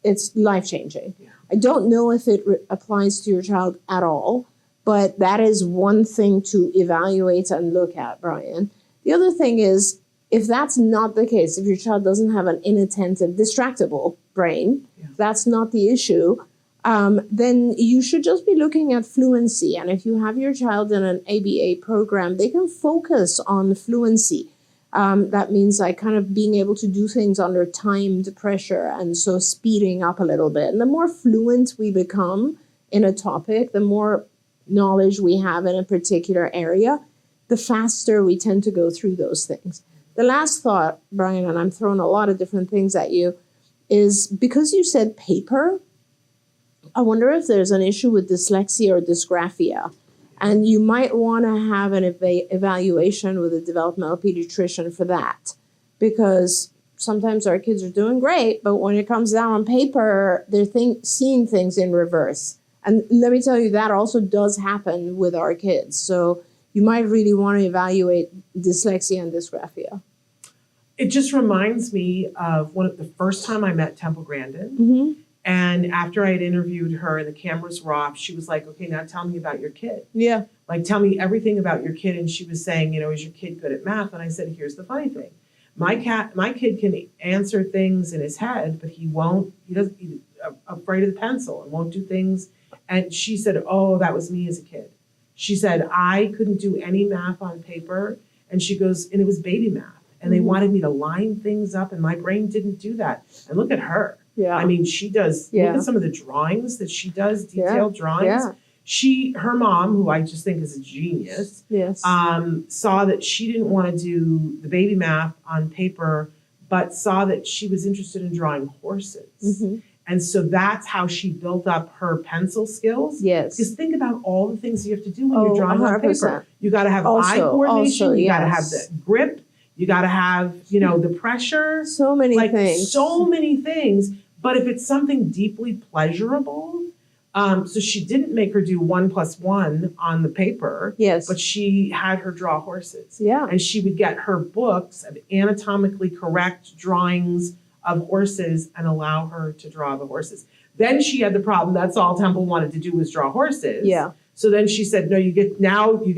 It's life-changing. Yeah. I don't know if it applies to your child at all, but that is one thing to evaluate and look at, Brian. The other thing is, if that's not the case, if your child doesn't have an inattentive, distractible brain, that's not the issue, then you should just be looking at fluency. And if you have your child in an ABA program, they can focus on fluency. That means like kind of being able to do things under timed pressure, and so speeding up a little bit. And the more fluent we become in a topic, the more knowledge we have in a particular area, the faster we tend to go through those things. The last thought, Brian, and I'm throwing a lot of different things at you, is because you said paper, I wonder if there's an issue with dyslexia or dysgraphia. And you might want to have an evaluation with a developmental pediatrician for that. Because sometimes our kids are doing great, but when it comes down on paper, they're seeing things in reverse. And let me tell you, that also does happen with our kids. So you might really want to evaluate dyslexia and dysgraphia. It just reminds me of the first time I met Temple Grandin. Mm-hmm. And after I had interviewed her and the cameras were off, she was like, okay, now tell me about your kid. Yeah. Like, tell me everything about your kid. And she was saying, is your kid good at math? And I said, here's the funny thing. My kid can answer things in his head, but he's afraid of the pencil and won't do things. And she said, oh, that was me as a kid. She said, I couldn't do any math on paper. And she goes, and it was baby math. And they wanted me to line things up, and my brain didn't do that. And look at her. Yeah. I mean, she does, look at some of the drawings that she does, detailed drawings. Yeah. Her mom, who I just think is a genius, saw that she didn't want to do the baby math on paper, but saw that she was interested in drawing horses. Mm-hmm. And so that's how she built up her pencil skills. Yes. Because think about all the things you have to do when you're drawing 100%. On paper. You got to have eye coordination. You got to have the grip. You got to have, the pressure. So many things. So many things. But if it's something deeply pleasurable, so she didn't make her do 1 + 1 on the paper. Yes. But she had her draw horses. Yeah. And she would get her books of anatomically correct drawings of horses and allow her to draw the horses. Then she had the problem. That's all Temple wanted to do was draw horses. Yeah. So then she said, no, you get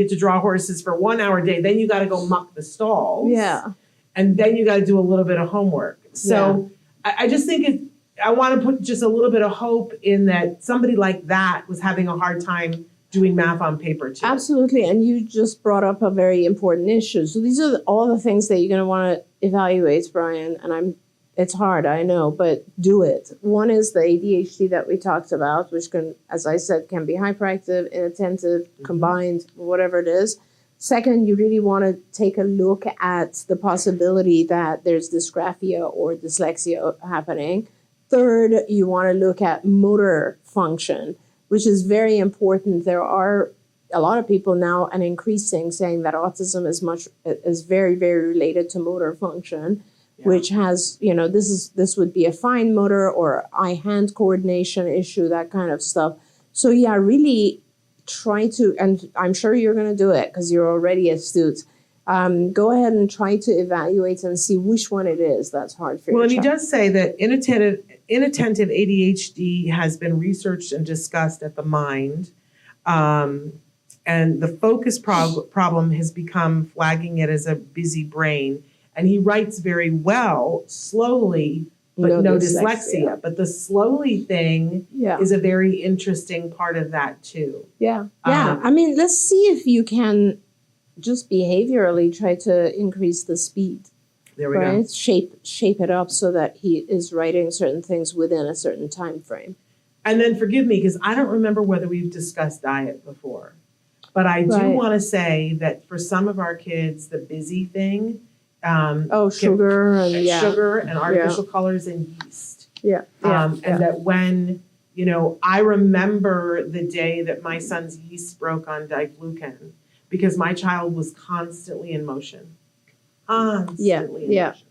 to draw horses for 1 hour a day. Then you got to go muck the stalls. Yeah. And then you got to do a little bit of homework. So I just think I want to put just a little bit of hope in that somebody like that was having a hard time doing math on paper too. Absolutely. And you just brought up a very important issue. So these are all the things that you're going to want to evaluate, Brian. And it's hard, I know, but do it. One is the ADHD that we talked about, which can, as I said, can be hyperactive, inattentive, combined, whatever it is. Second, you really want to take a look at the possibility that there's dysgraphia or dyslexia happening. Third, you want to look at motor function, which is very important. There are a lot of people now, and increasing, saying that autism is very, very related to motor function. Yeah. Which has, this would be a fine motor or eye-hand coordination issue, that kind of stuff. So yeah, really try to, and I'm sure you're going to do it because you're already astute. Go ahead and try to evaluate and see which one it is that's hard for you. Well, and he does say that inattentive ADHD has been researched and discussed at the mind. And the focus problem has become flagging it as a busy brain. And he writes very well, slowly, but no dyslexia. But the slowly thing is a very interesting part of that too. Yeah. Yeah. Let's see if you can just behaviorally try to increase the speed. There we go. Shape it up so that he is writing certain things within a certain time frame. And then forgive me, because I don't remember whether we've discussed diet before. But I do Right. want to say that for some of our kids, the busy thing, Sugar and sugar and artificial colors and yeast. yeah. And that when, I remember the day that my son's yeast broke on diflucan, because my child was constantly in motion. Constantly in motion.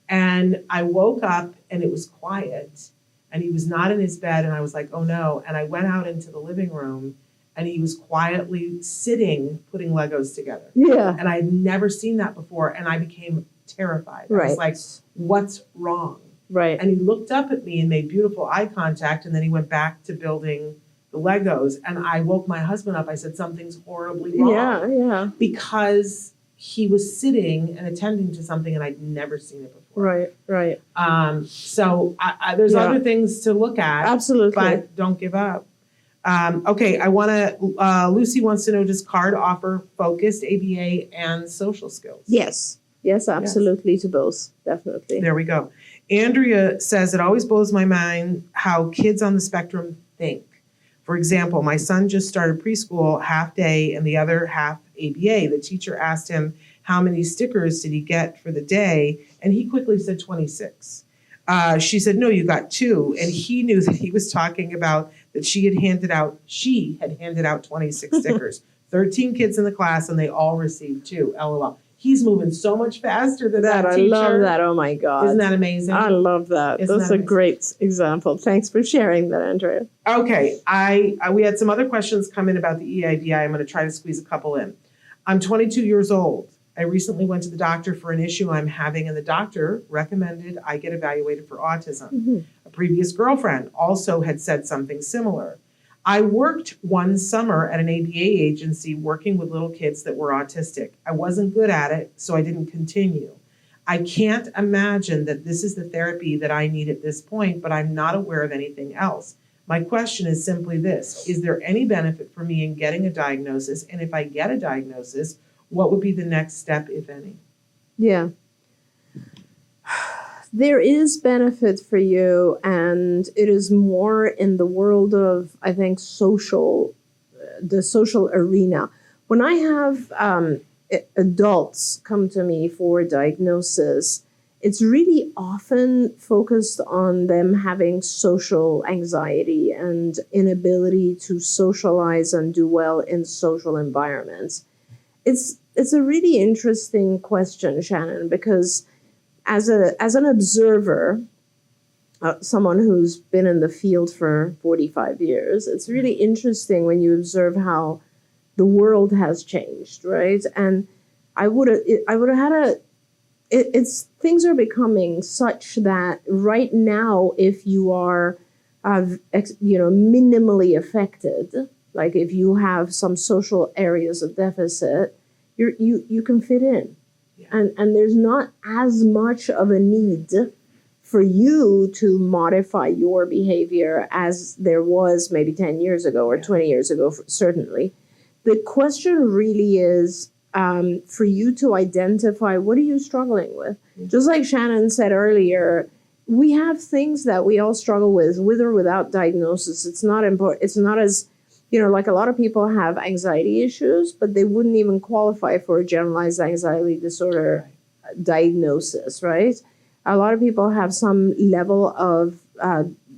And I woke up and it was quiet and he was not in his bed, and I was like, oh no. And I went out into the living room and he was quietly sitting, putting Legos together. Yeah. And I had never seen that before, and I became terrified. I Right. was like, what's wrong? Right. And he looked up at me and made beautiful eye contact, and then he went back to building the Legos. And I woke my husband up. I said, something's horribly wrong. Yeah. Because he was sitting and attending to something, and I'd never seen it before. Right. So there's other things to look at. Absolutely. But don't give up. Okay, Lucy wants to know, does CARD offer focused ABA and social skills? Yes, absolutely, to both, definitely. There we go. Andrea says, it always blows my mind how kids on the spectrum think. For example, my son just started preschool half day and the other half ABA. The teacher asked him how many stickers did he get for the day, and he quickly said 26. She said, no, you got 2. And he knew that he was talking about that she had handed out 26 stickers. 13 kids in the class, and they all received 2. LOL. He's moving so much faster than that I teacher. love that. Oh my God. Isn't that amazing? I love that. Isn't That's that a amazing? great example. Thanks for sharing that, Andrea. Okay, we had some other questions come in about the EIDI. I'm going to try to squeeze a couple in. I'm 22 years old. I recently went to the doctor for an issue I'm having, and the doctor recommended I get evaluated for autism. Mm-hmm. A previous girlfriend also had said something similar. I worked one summer at an ABA agency working with little kids that were autistic. I wasn't good at it, so I didn't continue. I can't imagine that this is the therapy that I need at this point, but I'm not aware of anything else. My question is simply this: is there any benefit for me in getting a diagnosis? And if I get a diagnosis, what would be the next step, if any? Yeah. There is benefit for you, and it is more in the world of, I think, the social arena. When I have adults come to me for diagnosis, it's really often focused on them having social anxiety and inability to socialize and do well in social environments. It's a really interesting question, Shannon, because as an observer, someone who's been in the field for 45 years, it's really interesting when you observe how the world has changed, right? And I would have had things are becoming such that right now, if you are, minimally affected, like if you have some social areas of deficit, you can fit in. Yeah. And there's not as much of a need for you to modify your behavior as there was maybe 10 years ago or 20 years ago, certainly. The question really is for you to identify, what are you struggling with? Yeah. Just like Shannon said earlier, we have things that we all struggle with or without diagnosis. It's not important. It's not as, like a lot of people have anxiety issues, but they wouldn't even qualify for a generalized anxiety disorder diagnosis, right? A lot of people have some level of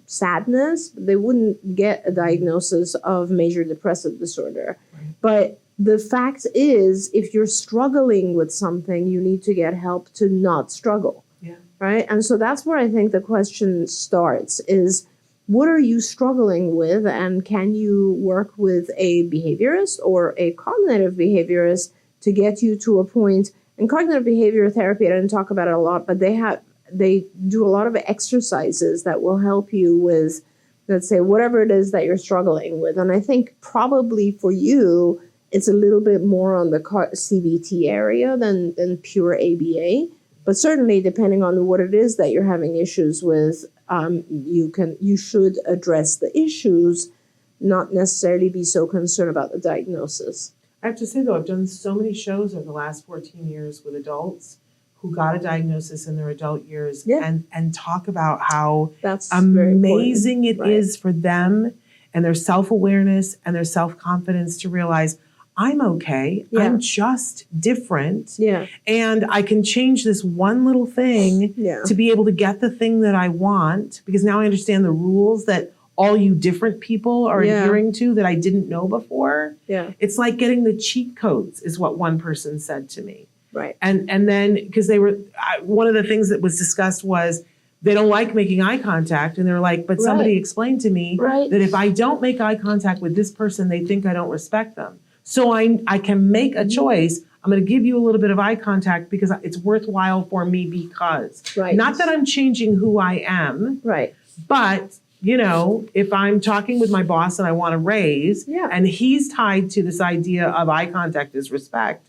sadness, but they wouldn't get a diagnosis of major depressive disorder. Right. But the fact is, if you're struggling with something, you need to get help to not struggle. Yeah. Right? And so that's where I think the question starts is, what are you struggling with, and can you work with a behaviorist or a cognitive behaviorist to get you to a point? And cognitive behavior therapy, I didn't talk about it a lot, but they do a lot of exercises that will help you with, let's say, whatever it is that you're struggling with. And I think probably for you, it's a little bit more on the CBT area than pure ABA. But certainly, depending on what it is that you're having issues with, you should address the issues, not necessarily be so concerned about the diagnosis. I have to say, though, I've done so many shows over the last 14 years with adults who got a diagnosis in their adult years Yeah. and talk about how That's very amazing it important. is for them and their self-awareness and their self-confidence to realize I'm okay. Yeah. I'm just different. Yeah. And I can change this one little thing Yeah. to be able to get the thing that I want, because now I understand the rules that all you different people are Yeah. adhering to that I didn't know before. Yeah. It's like getting the cheat codes, is what one person said to me. Right. And then because they were one of the things that was discussed was they don't like making eye contact, and they're like, but somebody Right. explained to me Right. that if I don't make eye contact with this person, they think I don't respect them. So I can make a choice. I'm going to give you a little bit of eye contact because it's worthwhile for me, because Right. not that I'm changing who I am, Right. but if I'm talking with my boss and I want to raise, Yeah. and he's tied to this idea of eye contact is respect,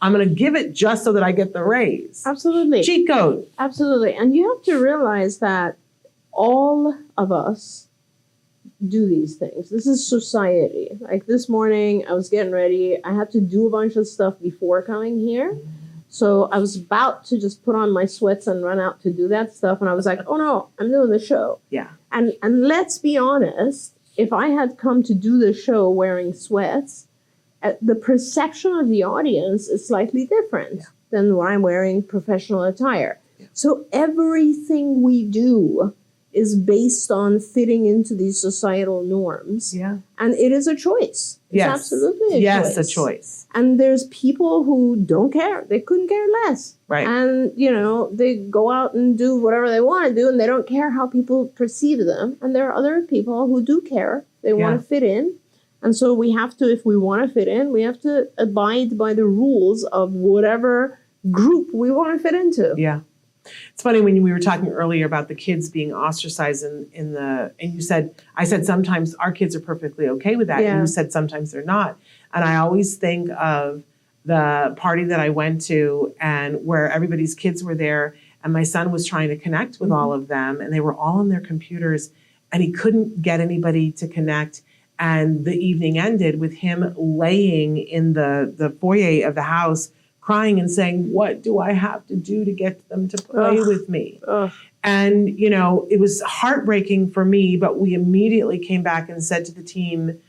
I'm going to give it just so that I get the raise. Absolutely. Cheat code. Absolutely. And you have to realize that all of us do these things. This is society. Like this morning, I was getting ready. I had to do a bunch of stuff before coming here. So I was about to just put on my sweats and run out to do that stuff. And I was like, oh no, I'm doing the show. Yeah. And let's be honest, if I had come to do the show wearing sweats, the perception of the audience is slightly different than when I'm wearing professional attire. Yeah. So everything we do is based on fitting into these societal norms. Yeah. And it is a choice. It's Yes. absolutely a Yes, choice. a choice. And there's people who don't care. They couldn't care less. Right. And, they go out and do whatever they want to do, and they don't care how people perceive them. And there are other people who do care. They want to fit in. And so we have to, if we want to fit in, we have to abide by the rules of whatever group we want to fit into. Yeah. It's funny when we were talking earlier about the kids being ostracized and you said, I said sometimes our kids are perfectly okay with that. Yeah. And you said sometimes they're not. And I always think of the party that I went to and where everybody's kids were there, and my son was trying to connect with all of them, and they were all on their computers, and he couldn't get anybody to connect. And the evening ended with him laying in the foyer of the house, crying and saying, what do I have to do to get them to play with me? Ugh. And, it was heartbreaking for me, but we immediately came back and said to the team,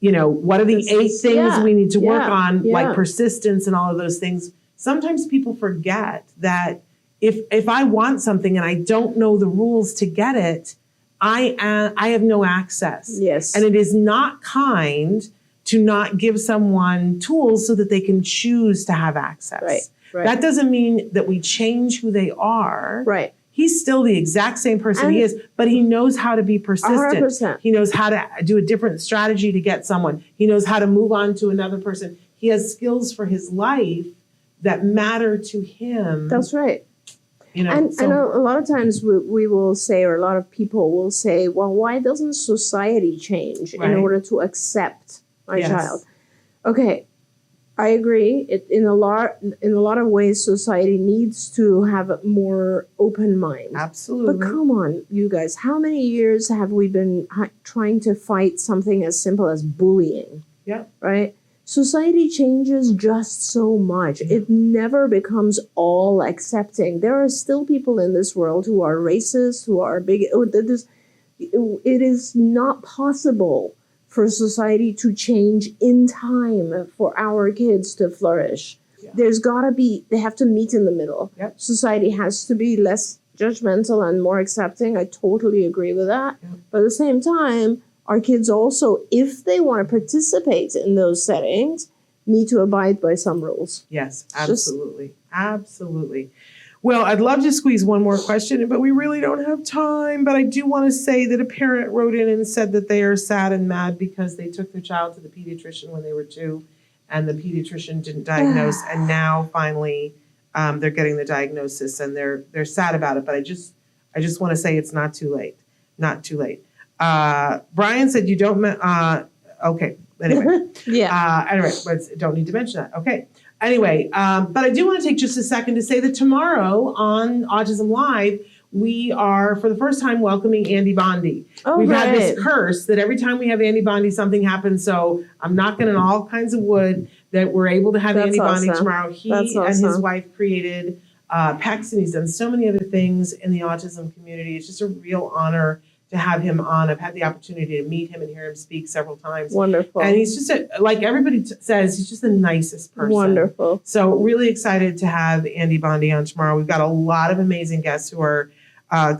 what are the 8 things we need to work on, like persistence and all of those things. Sometimes people forget that if I want something and I don't know the rules to get it, I have no access. Yes. And it is not kind to not give someone tools so that they can choose to have access. Right. That doesn't mean that we change who they are. Right. He's still the exact same person he is, but he knows how to be persistent. 100%. He knows how to do a different strategy to get someone. He knows how to move on to another person. He has skills for his life that matter to him. That's right. And a lot of times we will say, or a lot of people will say, well, why doesn't society change in order to accept my child? Okay, I agree. In a lot of ways, society needs to have a more open mind. Absolutely. But come on, you guys, how many years have we been trying to fight something as simple as bullying? Yeah. Right? Society changes just so much. It never becomes all accepting. There are still people in this world who are racist, who are bigot. It is not possible for society to change in time for our kids to flourish. Yeah. They have to meet in the middle. Yep. Society has to be less judgmental and more accepting. I totally agree with that. Yep. But at the same time, our kids also, if they want to participate in those settings, need to abide by some rules. Yes, absolutely. Absolutely. Well, I'd love to squeeze one more question, but we really don't have time. But I do want to say that a parent wrote in and said that they are sad and mad because they took their child to the pediatrician when they were 2, and the pediatrician didn't diagnose. And now finally they're getting the diagnosis, and they're sad about it. But I just want to say it's not too late. Not too late. Brian said you don't. Okay. Anyway. Yeah. Anyway, but don't need to mention that. Okay. Anyway, but I do want to take just a second to say that tomorrow on Autism Live, we are, for the first time, welcoming Andy Bondi. We've had this curse that every time we have Andy Bondi, something happens. So I'm knocking on all kinds of wood that we're able to have Andy Bondi tomorrow. He and his wife created PECs, and he's done so many other things in the autism community. It's just a real honor to have him on. I've had the opportunity to meet him and hear him speak several times. Wonderful. And he's just, like everybody says, he's just the nicest person. Wonderful. So really excited to have Andy Bondi on tomorrow. We've got a lot of amazing guests who are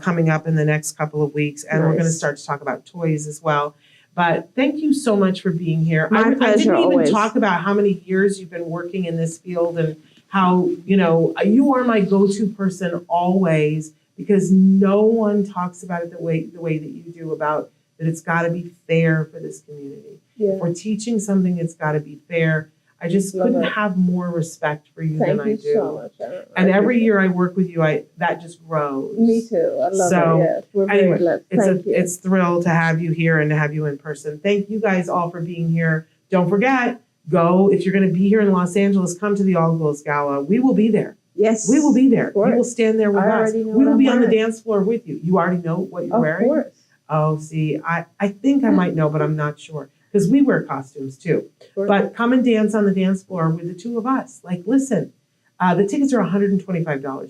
coming up in the next couple of weeks. And we're going to start to talk about toys as well. But thank you so much for being here. My pleasure, I didn't even always. talk about how many years you've been working in this field and how, you are my go-to person always, because no one talks about it the way that you do, about that it's got to be fair for this community. Yeah. If we're teaching something, it's got to be fair. I just Love couldn't it. have more respect for you Thank than I you do. so much. And every year I work with you, that just grows. Me too. I love So, it. Yes. We're very anyway, blessed. Thank you. It's thrilled to have you here and to have you in person. Thank you guys all for being here. Don't forget, if you're going to be here in Los Angeles, come to the All Girls Gala. We will be there. Yes. We will be there. Of course. You will stand there with I us. already know We will what be I'm on the wearing. dance floor with you. You already know what you're Of wearing? course. Oh, see, I think I might know, but I'm not sure. Because we wear costumes too. Sure. But come and dance on the dance floor with the two of us. Like, listen, the tickets are $125,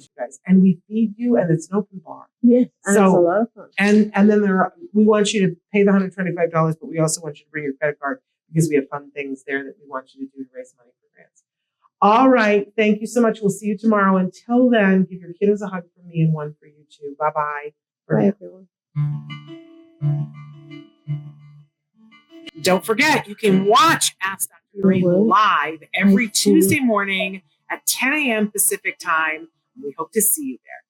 you guys. And we feed you, and it's an open bar. Yes. And So- it's a lot of fun. And then we want you to pay the $125, but we also want you to bring your credit card, because we have fun things there that we want you to do to raise money for grants. All right. Thank you so much. We'll see you tomorrow. Until then, give your kiddos a hug from me and one for you too. Bye-bye. Bye, everyone. Don't forget, you can watch Ask Dr. Doreen live every Tuesday morning at 10 a.m. Pacific time. We hope to see you there.